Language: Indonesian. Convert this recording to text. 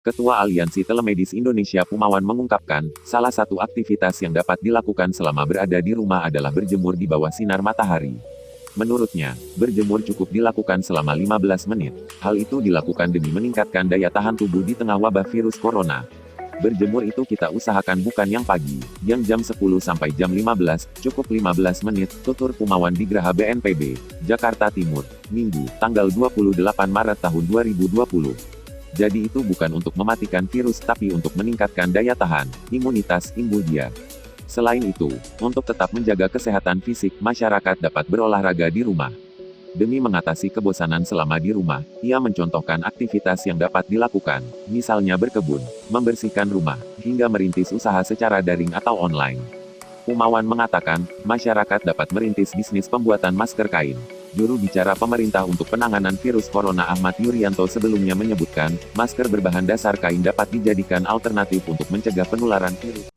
Ketua Aliansi Telemedis Indonesia Pumawan mengungkapkan, salah satu aktivitas yang dapat dilakukan selama berada di rumah adalah berjemur di bawah sinar matahari. Menurutnya, berjemur cukup dilakukan selama 15 menit. Hal itu dilakukan demi meningkatkan daya tahan tubuh di tengah wabah virus corona. Berjemur itu kita usahakan bukan yang pagi, yang jam 10 sampai jam 15, cukup 15 menit, tutur Pumawan di Geraha BNPB, Jakarta Timur, Minggu, tanggal 28 Maret tahun 2020. Jadi itu bukan untuk mematikan virus tapi untuk meningkatkan daya tahan, imunitas, imbuh dia. Selain itu, untuk tetap menjaga kesehatan fisik, masyarakat dapat berolahraga di rumah. Demi mengatasi kebosanan selama di rumah, ia mencontohkan aktivitas yang dapat dilakukan, misalnya berkebun, membersihkan rumah, hingga merintis usaha secara daring atau online. Pumawan mengatakan, masyarakat dapat merintis bisnis pembuatan masker kain. Juru bicara pemerintah untuk penanganan virus corona Ahmad Yuryanto sebelumnya menyebutkan, masker berbahan dasar kain dapat dijadikan alternatif untuk mencegah penularan virus.